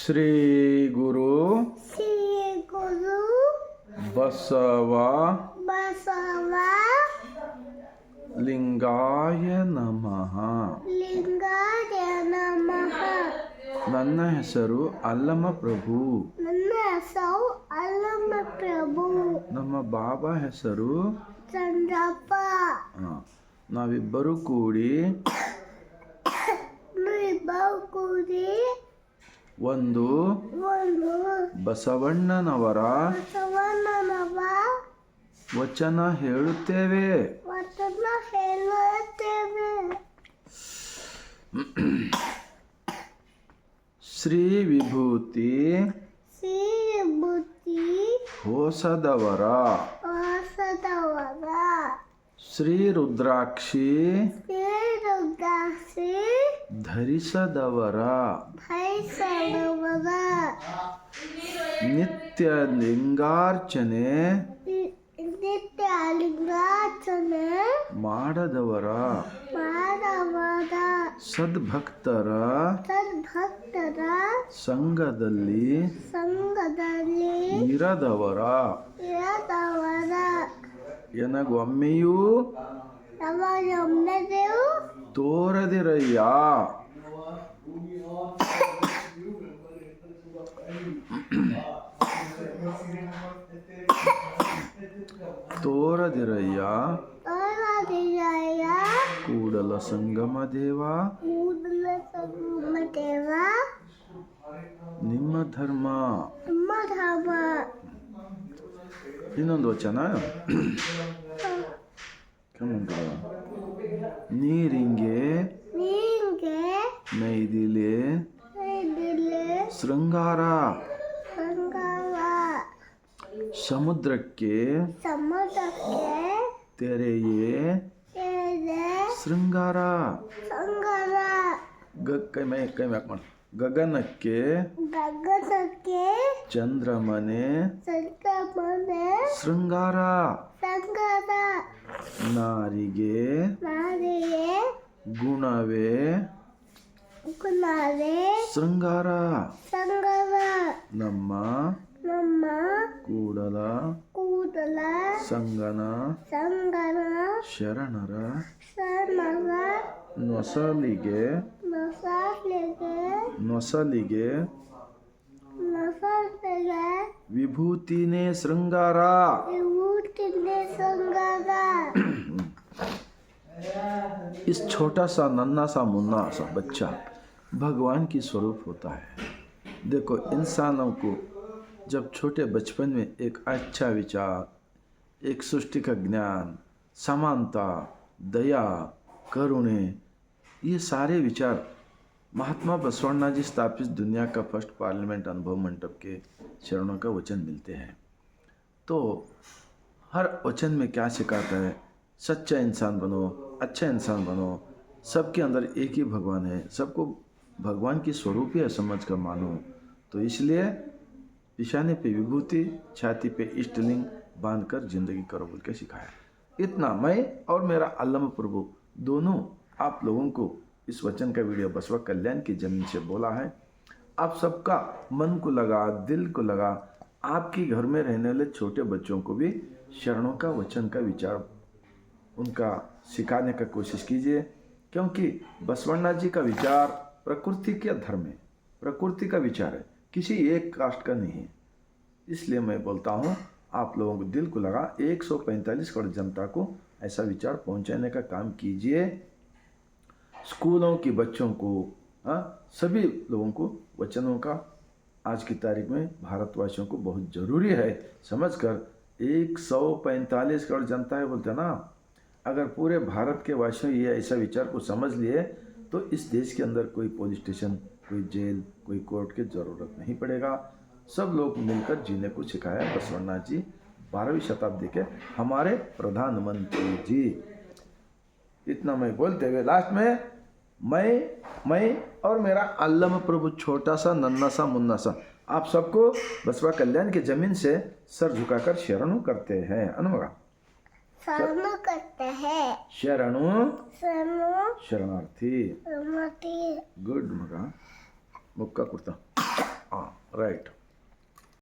ಶ್ರೀ ಗುರು ಬಸವ ಲಿಂಗಾಯ ನಮಃ. ನನ್ನ ಹೆಸರು ಅಲ್ಲಮ ಪ್ರಭು. ನಮ್ಮ ಬಾಬಾ ಹೆಸರು ಚಂದ್ರಪ್ಪ. ನಾವಿಬ್ಬರು ಕೂಡಿ ಒಂದು ಬಸವಣ್ಣನವರ ವಚನ ಹೇಳುತ್ತೇವೆ. ಶ್ರೀ ವಿಭೂತಿ ಹೊಸದವರ ಶ್ರೀ ರುದ್ರಾಕ್ಷಿ ಧರಿಸದವರ ನಿತ್ಯ ಲಿಂಗಾರ್ಚನೆ ಮಾಡದವರ ಸದ್ಭಕ್ತರ ಸಂಘದಲ್ಲಿ ಇರದವರ ಎನಗೊಮ್ಮೆಯೂ ತೋರದಿರಯ್ಯ. ತೋರದಿರಯ್ಯ ಕೂಡಲ ಸಂಗಮ ದೇವ ನಿಮ್ಮ ಧರ್ಮ. ಇನ್ನೊಂದು ವಚನ ನೀರಿಂಗೆ ನೈದಿಲೆ ಶೃಂಗಾರ ಸಮುದ್ರಕ್ಕೆ ತೆರೆಯೇ ಶೃಂಗಾರ. ಕೈ ಮ್ಯಾಕ್ ಮಾಡಿ. ಗಗನಕ್ಕೆ ಚಂದ್ರಮನೆ ಶೃಂಗಾರ. ನಾರಿಗೆ ಗುಣವೇ ಶೃಂಗಾರ. ನಮ್ಮ ಕೂಡಲ ಸಂಗನ ಶರಣರ ನೊಸಲಿಗೆ ವಿಭೂತಿನೇ ಶೃಂಗಾರ. इस छोटा सा नन्हा सा मुन्ना सा बच्चा भगवान की स्वरूप होता है. देखो, इंसानों को जब छोटे बचपन में एक अच्छा विचार, एक सृष्टि का ज्ञान, समानता, दया, करुणे, ये सारे विचार महात्मा बसवण्णा जी स्थापित दुनिया का फर्स्ट पार्लियामेंट अनुभव मंडप के चरणों का वचन मिलते हैं. तो हर वचन में क्या सिखाता है? सच्चा इंसान बनो, अच्छा इंसान बनो, सबके अंदर एक ही भगवान है, सबको भगवान की स्वरूप ही समझ कर मानो. तो इसलिए पिशाने पे विभूति, छाती पे इष्टलिंग बांधकर जिंदगी करो बोल के सिखाया. इतना मैं और मेरा अल्लम प्रभु दोनों आप लोगों को इस वचन का वीडियो बसवा कल्याण की जमीन से बोला है. आप सबका मन को लगा, दिल को लगा. आपके घर में रहने वाले छोटे बच्चों को भी शरणों का वचन का विचार उनका सिखाने का कोशिश कीजिए, क्योंकि बसवण्णा जी का विचार प्रकृति के धर्म है, प्रकृति का विचार है, किसी एक कास्ट का नहीं है. इसलिए मैं बोलता हूँ आप लोगों को दिल को लगा 145 करोड़ जनता को ऐसा विचार पहुँचाने का काम कीजिए. स्कूलों के बच्चों को, सभी लोगों को वचनों का आज की तारीख में भारतवासियों को बहुत ज़रूरी है समझकर. 145 करोड़ जनता है बोलते हैं ना. अगर पूरे भारत के वासियों ये ऐसा विचार को समझ लिए तो इस देश के अंदर कोई पुलिस स्टेशन, कोई जेल, कोई कोर्ट की ज़रूरत नहीं पड़ेगा. सब लोग मिलकर जीने को सिखाया बसवण्णा जी, 12वीं शताब्दी के हमारे प्रधानमंत्री जी. इतना मैं बोलते हुए लास्ट में मैं और मेरा अल्लम प्रभु छोटा सा नन्हा सा मुन्ना सा आप सबको बसवा कल्याण की जमीन से सर झुकाकर शरणु करते हैं. अनुभव शरणु करते हैं. ಶರಣು ಶರಣಾರ್ಥಿ. ಗುಡ್ ಮಗ ಮುಕ್ಕ ಕೊಡ್ತಾ. राइट